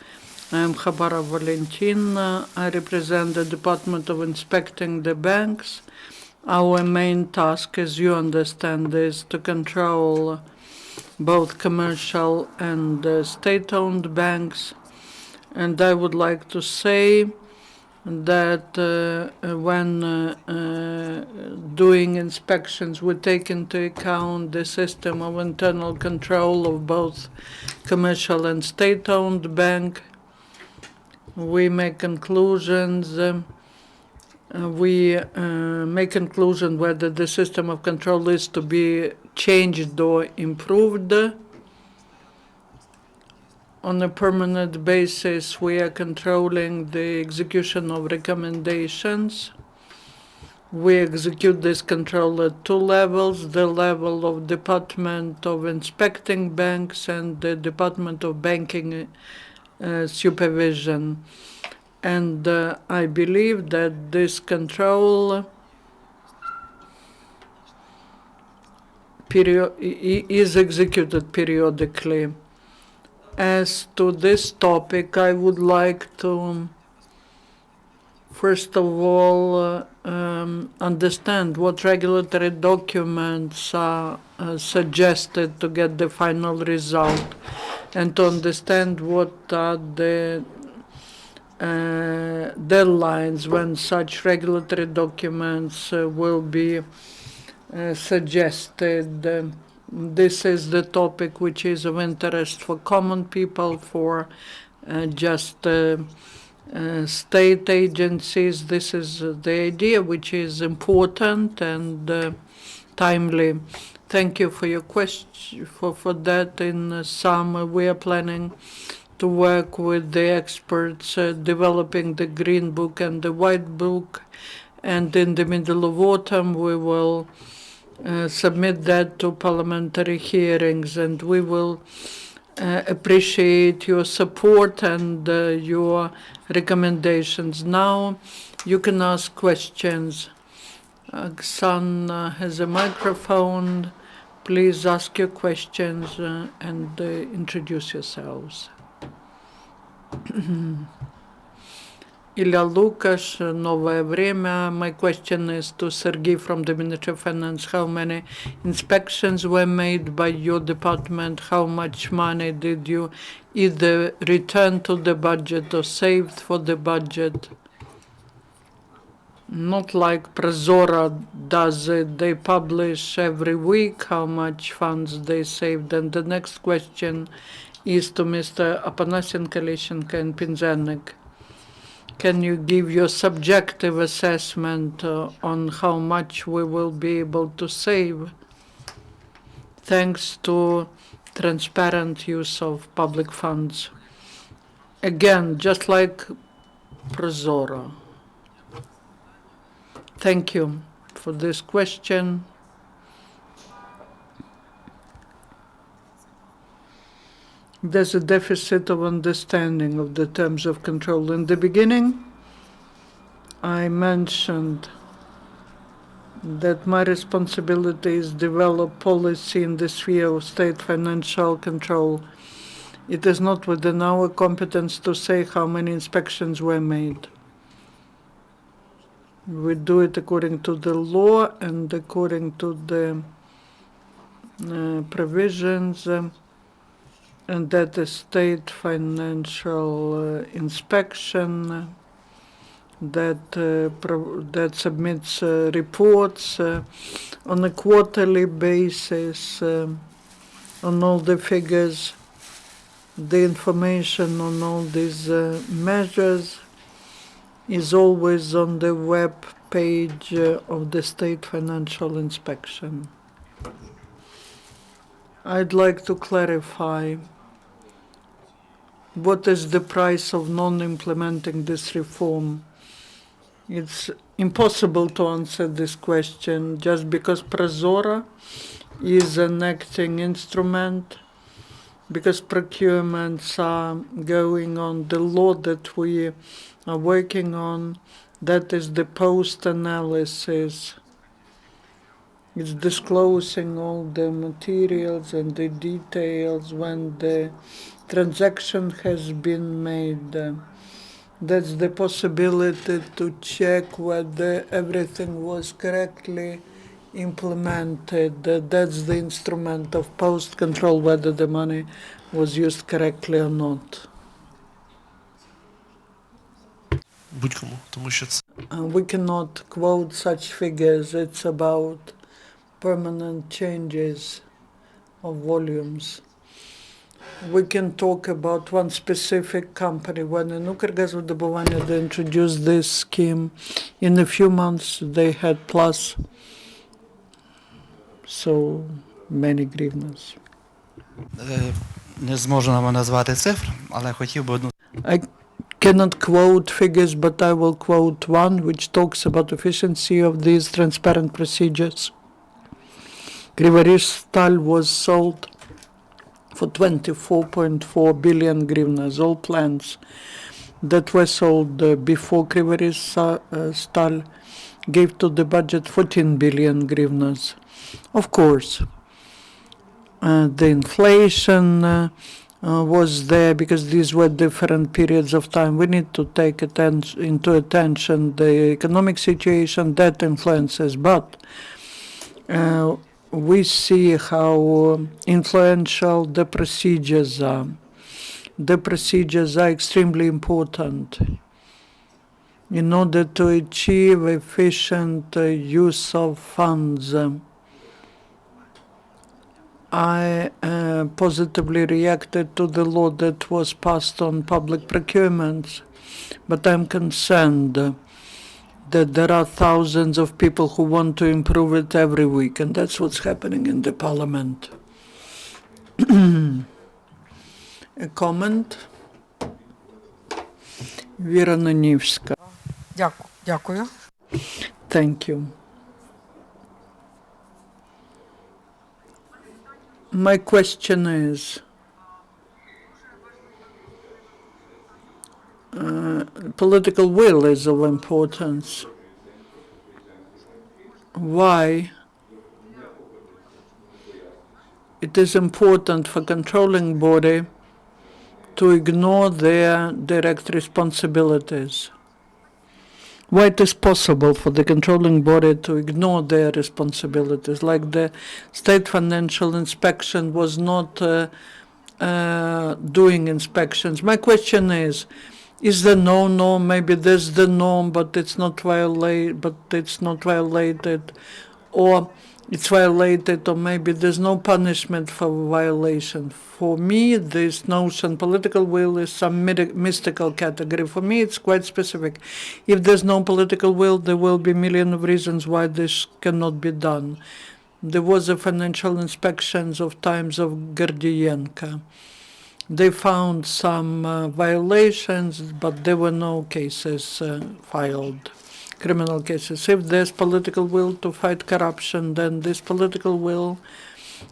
S2: I am Khabarov Valentin. I represent the Department of Inspecting the Banks. Our main task, as you understand, is to control both commercial and state-owned banks. And I would like to say that when doing inspections, we take into account the system of internal control of both commercial and state-owned bank. We make conclusions. We make conclusion whether the system of control is to be changed or improved. On a permanent basis, we are controlling the execution of recommendations. We execute this control at two levels: the level of Department of Inspecting Banks and the Department of Banking Supervision. And I believe that this control is executed periodically. As to this topic, I would like to, first of all, understand what regulatory documents are suggested to get the final result, and to understand what are the deadlines when such regulatory documents will be suggested. This is the topic which is of interest for common people, for just state agencies. This is the idea which is important and timely. Thank you for your question. For that, in summer, we are planning to work with the experts developing the Green Book and the White Book, and in the middle of autumn, we will submit that to parliamentary hearings, and we will appreciate your support and your recommendations. Now you can ask questions. Oksana has a microphone. Please ask your questions and introduce yourselves. Ilya Lukash, Новое Время. My question is to Serhiy from the Ministry of Finance. How many inspections were made by your department? How much money did you either return to the budget or saved for the budget? not like Prozora does it. They publish every week how much funds they saved. And the next question is to Mr. Opanasenko, Leshchenko, and Pynzenyk. Can you give your subjective assessment on how much we will be able to save thanks to transparent use of public funds? Again, just like Prozora. Thank you for this question. There's a deficit of understanding of the terms of control. In the beginning, I mentioned that my responsibility is develop policy in the sphere of state financial control. It is not within our competence to say how many inspections were made. We do it according to the law and according to the provisions, and that the state financial inspection that submits reports on a quarterly basis on all the figures, the information on all these measures is always on the web page of the State Financial Inspection. I'd like to clarify what is the price of non-implementing this reform. It's impossible to answer this question just because Prozora is an acting instrument, because procurements are going on. The law that we are working on, that is the post-analysis. It's disclosing all the materials and the details when the transaction has been made. That's the possibility to check whether everything was correctly implemented. That's the instrument of post-control, whether the money was used correctly or not.
S4: Будь-кому, тому що це
S2: We cannot quote such figures. It's about permanent changes of volumes. We can talk about one specific company. When in Ukrgazvdobывание they introduced this scheme, in a few months they had plus so many grivnas.
S5: Не зможу вам назвати цифр, але хотів би одну.
S2: I cannot quote figures, but I will quote one which talks about efficiency of these transparent procedures. Kryvyi-Rih was sold for 24.4 billion grivnas. All plants that were sold before Kryvyi-Rih gave to the budget 14 billion grivnas. Of course, the inflation was there because these were different periods of time. We need to take into attention the economic situation that influences, but we see how influential the procedures are. The procedures are extremely important in order to achieve efficient use of funds. I positively reacted to the law that was passed on public procurements, but I'm concerned that there are thousands of people who want to improve it every week, and that's what's happening in the parliament. A comment? Vera Nanivska.
S3: Дякую.
S2: Thank you. My question is, political will is of importance. Why it is important for controlling body to ignore their direct responsibilities? Why it is possible for the controlling body to ignore their responsibilities, like the state financial inspection was not doing inspections. My question is, is the no, maybe there's the norm, but it's not violated, or it's violated, or maybe there's no punishment for violation. For me, this notion, political will, is some mystical category. For me, it's quite specific. If there's no political will, there will be a million of reasons why this cannot be done. There was a financial inspections of times of Gordienko. They found some violations, but there were no cases filed, criminal cases. If there's political will to fight corruption, then this political will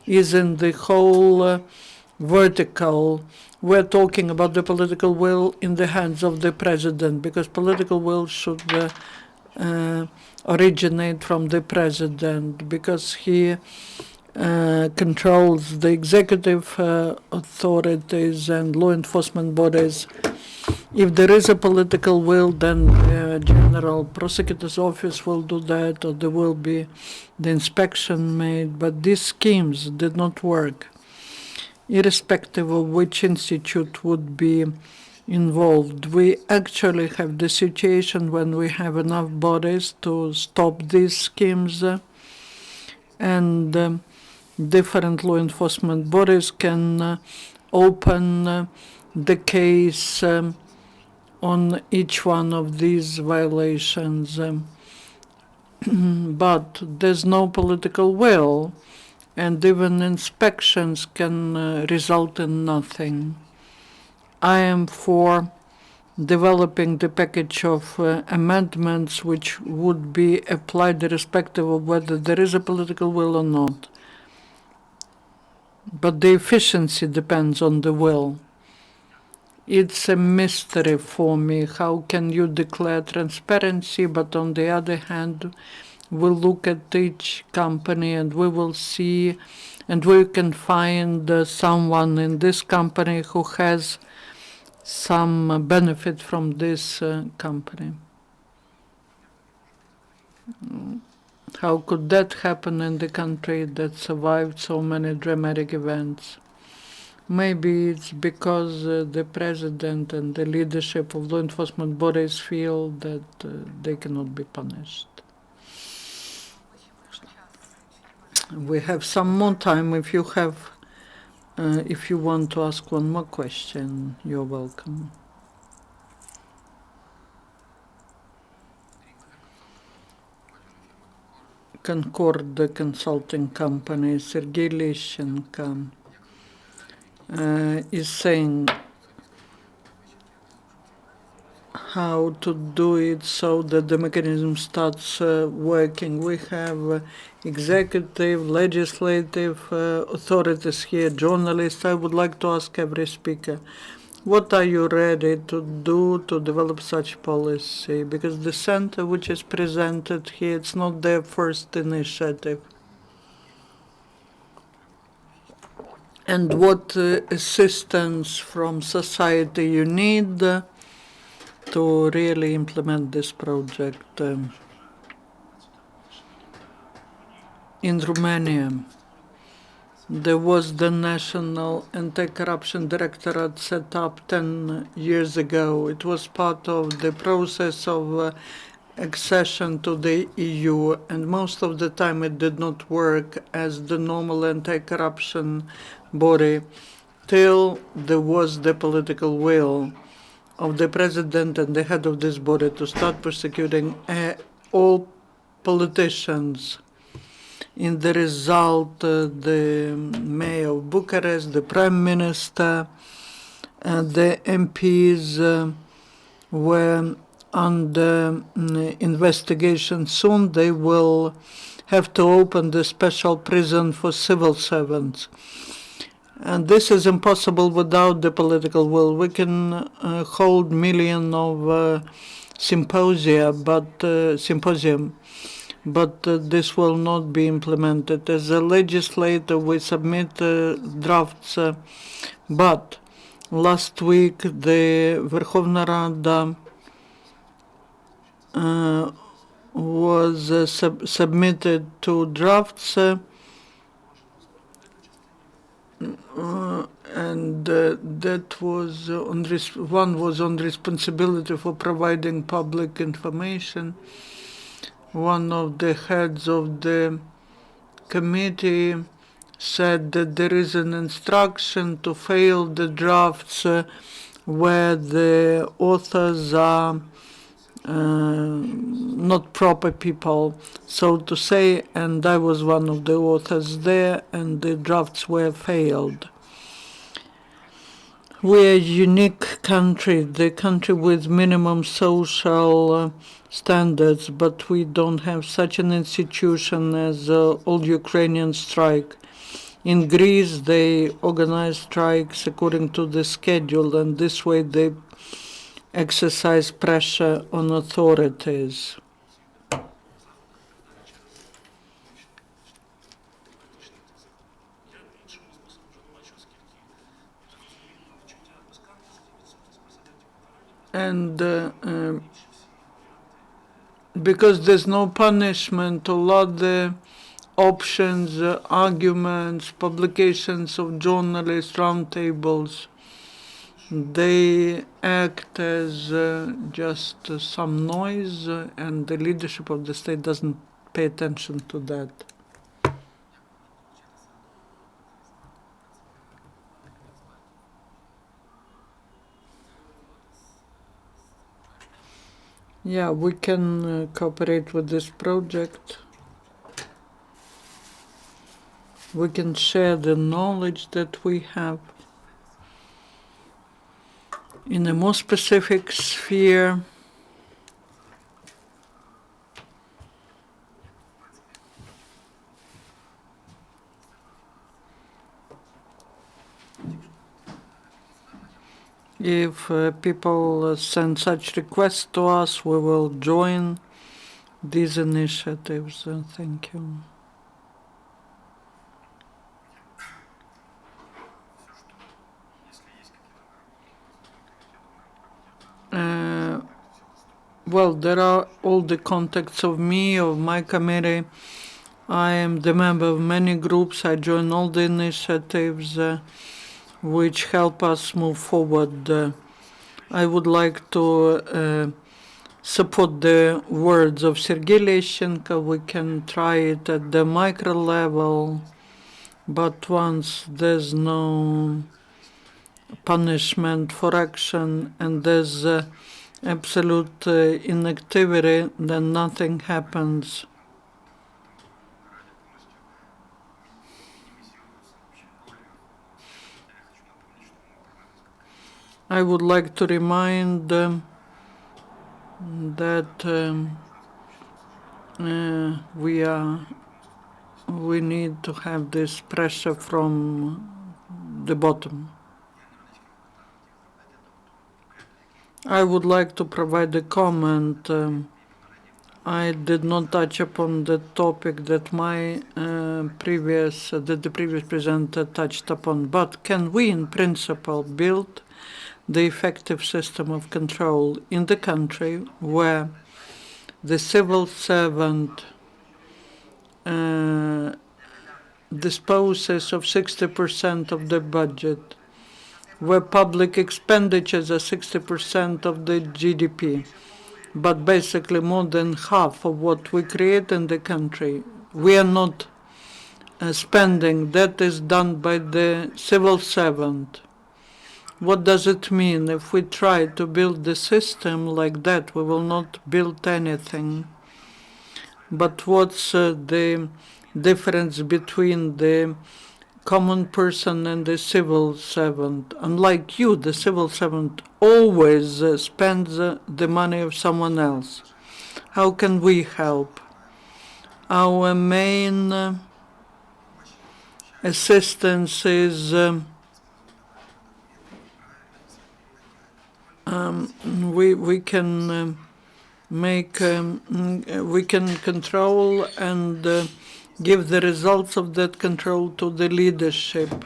S2: is in the whole vertical. We're talking about the political will in the hands of the president, because political will should originate from the president, because he controls the executive authorities and law enforcement bodies. If there is a political will, then the General Prosecutor's Office will do that, or there will be the inspection made. But these schemes did not work, irrespective of which institute would be involved. We actually have the situation when we have enough bodies to stop these schemes, and different law enforcement bodies can open the case on each one of these violations. But there's no political will, and even inspections can result in nothing. I am for developing the package of amendments which would be applied irrespective of whether there is a political will or not. But the efficiency depends on the will. It's a mystery for me. How can you declare transparency, but on the other hand, we'll look at each company and we will see, and we can find someone in this company who has some benefit from this company. How could that happen in the country that survived so many dramatic events? Maybe it's because the president and the leadership of law enforcement bodies feel that they cannot be punished. We have some more time. If you want to ask one more question, you're welcome. Concord, the consulting company, Serhiy Leshchenko, is saying how to do it so that the mechanism starts working. We have executive, legislative authorities here, journalists. I would like to ask every speaker, what are you ready to do to develop such policy? Because the center which is presented here, it's not their first initiative. And what assistance from society you need to really implement this project? In Romania, there was the National Anti-Corruption Directorate set up 10 years ago. It was part of the process of accession to the EU, and most of the time it did not work as the normal anti-corruption body till there was the political will of the president and the head of this body to start persecuting all politicians. In the result, the mayor of Bucharest, the prime minister, the MPs were under investigation. Soon they will have to open the special prison for civil servants. And this is impossible without the political will. We can hold millions of symposium, but this will not be implemented. As a legislator, we submit drafts, but last week the Verkhovna Rada was submitted to drafts that was one was on responsibility for providing public information. One of the heads of the committee said that there is an instruction to fail the drafts where the authors are not proper people, so to say, and I was one of the authors there, and the drafts were failed. We're a unique country, the country with minimum social standards, but we don't have such an institution as All Ukrainian Strike. In Greece, they organize strikes according to the schedule, and this way they exercise pressure on authorities. And because there's no punishment, a lot of the options, arguments, publications of journalists, roundtables, they act as just some noise, and the leadership of the state doesn't pay attention to that. Yeah, we can cooperate with this project. We can share the knowledge that we have in a more specific sphere. If people send such requests to us, we will join these initiatives. Thank you. Well, there are all the contacts of me, of my committee. I am the member of many groups. I join all the initiatives which help us move forward. I would like to support the words of Serhiy Leshchenko. We can try it at the micro level, but once there's no punishment for action and there's absolute inactivity, then nothing happens. I would like to remind that we need to have this pressure from the bottom. I would like to provide a comment. I did not touch upon the topic that the previous presenter touched upon, but can we in principle build the effective system of control in the country where the civil servant disposes of 60% of the budget, where public expenditures are 60% of the GDP, but basically more than half of what we create in the country, we are not spending. That is done by the civil servant. What does it mean? If we try to build the system like that, we will not build anything. But what's the difference between the common person and the civil servant? Unlike you, the civil servant always spends the money of someone else. How can we help? Our main assistance is we can we can control and give the results of that control to the leadership.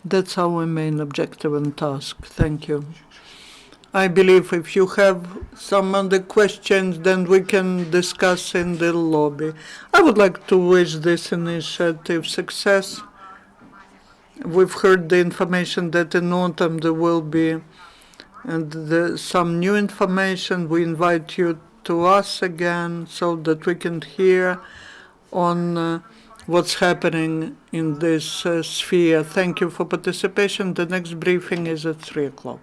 S2: That's our main objective and task. Thank you. I believe if you have some other questions, then we can discuss in the lobby. I would like to wish this initiative success. We've heard the information that in autumn there will be some new information. We invite you to us again so that we can hear on what's happening in this sphere. Thank you for participation. The next briefing is at 3 o'clock.